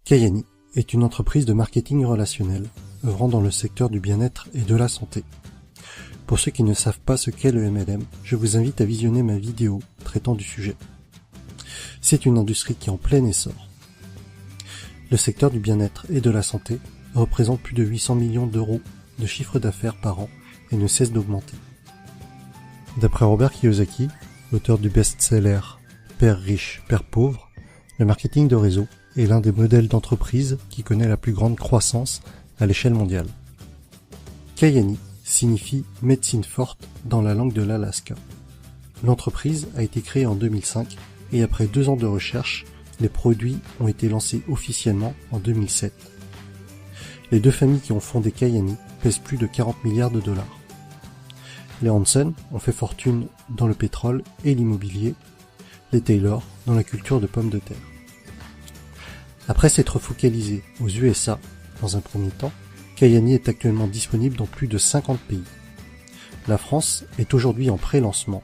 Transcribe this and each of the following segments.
Kayani est une entreprise de marketing relationnel œuvrant dans le secteur du bien-être et de la santé. Pour ceux qui ne savent pas ce qu'est le MLM, je vous invite à visionner ma vidéo traitant du sujet. C'est une industrie qui est en plein essor. Le secteur du bien-être et de la santé représente plus de 800 millions d'euros de chiffre d'affaires par an et ne cesse d'augmenter. D'après Robert Kiyosaki, l'auteur du best-seller Père riche, Père pauvre, le marketing de réseau est l'un des modèles d'entreprise qui connaît la plus grande croissance à l'échelle mondiale. Kayani signifie médecine forte dans la langue de l'Alaska. L'entreprise a été créée en 2005 et après 2 ans de recherche, les produits ont été lancés officiellement en 2007. Les 2 familles qui ont fondé Kayani pèsent plus de 40 milliards de dollars. Les Hanson ont fait fortune dans le pétrole et l'immobilier, les Taylor dans la culture de pommes de terre. Après s'être focalisé aux USA dans un premier temps, Kayani est actuellement disponible dans plus de 50 pays. La France est aujourd'hui en pré-lancement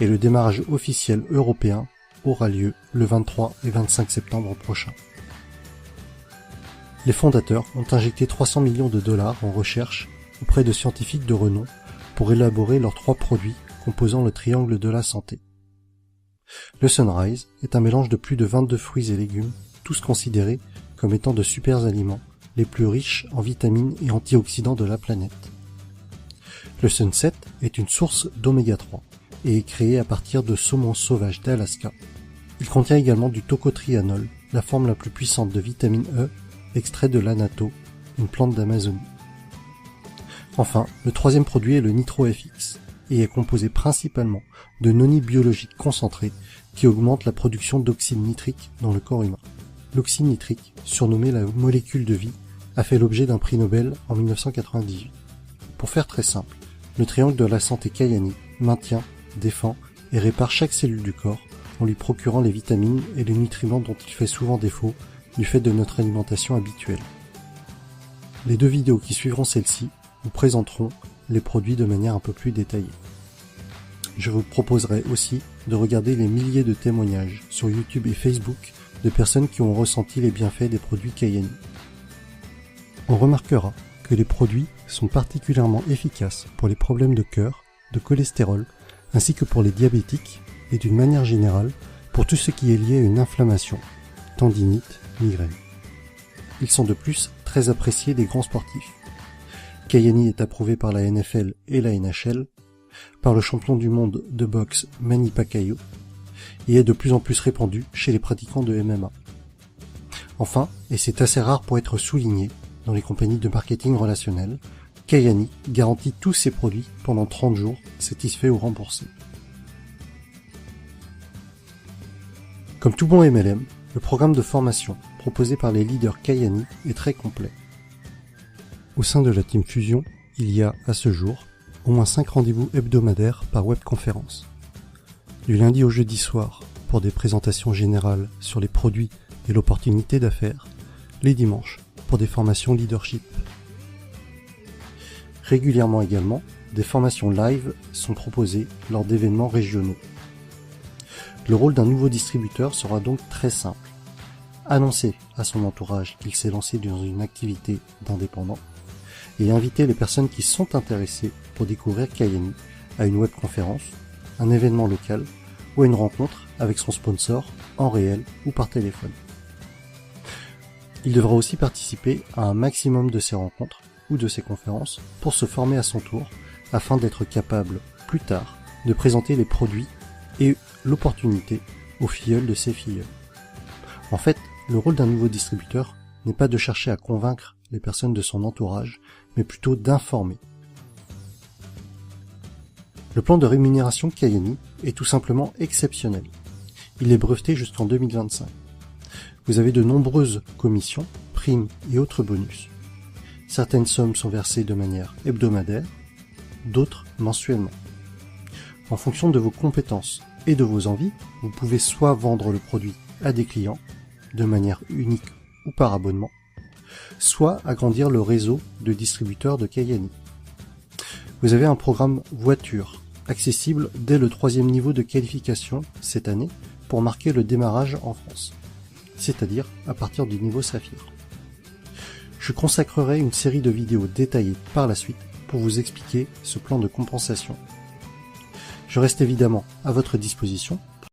et le démarrage officiel européen aura lieu le 23 et 25 septembre prochain. Les fondateurs ont injecté 300 millions de dollars en recherche auprès de scientifiques de renom pour élaborer leurs 3 produits composant le triangle de la santé. Le Sunrise est un mélange de plus de 22 fruits et légumes, tous considérés comme étant de super aliments, les plus riches en vitamines et antioxydants de la planète. Le Sunset est une source d'oméga 3 et est créé à partir de saumon sauvage d'Alaska. Il contient également du tocotrianol, la forme la plus puissante de vitamine E, extrait de l'anato, une plante d'Amazonie. Enfin, le 3e produit est le NitroFX et est composé principalement de noni biologiques concentrés qui augmentent la production d'oxyde nitrique dans le corps humain. L'oxyde nitrique, surnommé la molécule de vie, a fait l'objet d'un prix Nobel en 1998. Pour faire très simple, le triangle de la santé Kayani maintient, défend et répare chaque cellule du corps en lui procurant les vitamines et les nutriments dont il fait souvent défaut du fait de notre alimentation habituelle. Les 2 vidéos qui suivront celle-ci vous présenteront les produits de manière un peu plus détaillée. Je vous proposerai aussi de regarder les milliers de témoignages sur YouTube et Facebook de personnes qui ont ressenti les bienfaits des produits Kayani. On remarquera que les produits sont particulièrement efficaces pour les problèmes de cœur, de cholestérol, ainsi que pour les diabétiques et d'une manière générale pour tout ce qui est lié à une inflammation, tendinite, migraine. Ils sont de plus très appréciés des grands sportifs. Kayani est approuvé par la NFL et la NHL, par le champion du monde de boxe Manny Pacquiao, et est de plus en plus répandu chez les pratiquants de MMA. Enfin, et c'est assez rare pour être souligné dans les compagnies de marketing relationnel, Kayani garantit tous ses produits pendant 30 jours, satisfaits ou remboursés. Comme tout bon MLM, le programme de formation proposé par les leaders Kayani est très complet. Au sein de la Team Fusion, il y a, à ce jour, au moins 5 rendez-vous hebdomadaires par webconférence. Du lundi au jeudi soir, pour des présentations générales sur les produits et l'opportunité d'affaires, les dimanches, pour des formations leadership. Régulièrement également, des formations live sont proposées lors d'événements régionaux. Le rôle d'un nouveau distributeur sera donc très simple. Annoncer à son entourage qu'il s'est lancé dans une activité d'indépendant et inviter les personnes qui sont intéressées pour découvrir Kayani à une webconférence, un événement local ou à une rencontre avec son sponsor en réel ou par téléphone. Il devra aussi participer à un maximum de ces rencontres ou de ces conférences pour se former à son tour afin d'être capable, plus tard, de présenter les produits et l'opportunité aux filleuls de ses filleuls. En fait, le rôle d'un nouveau distributeur n'est pas de chercher à convaincre les personnes de son entourage, mais plutôt d'informer. Le plan de rémunération Kayani est tout simplement exceptionnel. Il est breveté jusqu'en 2025. Vous avez de nombreuses commissions, primes et autres bonus. Certaines sommes sont versées de manière hebdomadaire, d'autres mensuellement. En fonction de vos compétences et de vos envies, vous pouvez soit vendre le produit à des clients, de manière unique ou par abonnement, soit agrandir le réseau de distributeurs de Kayani. Vous avez un programme voiture, accessible dès le 3e niveau de qualification cette année pour marquer le démarrage en France. c'est-à-dire à partir du niveau Saphir. Je consacrerai une série de vidéos détaillées par la suite pour vous expliquer ce plan de compensation. Je reste évidemment à votre disposition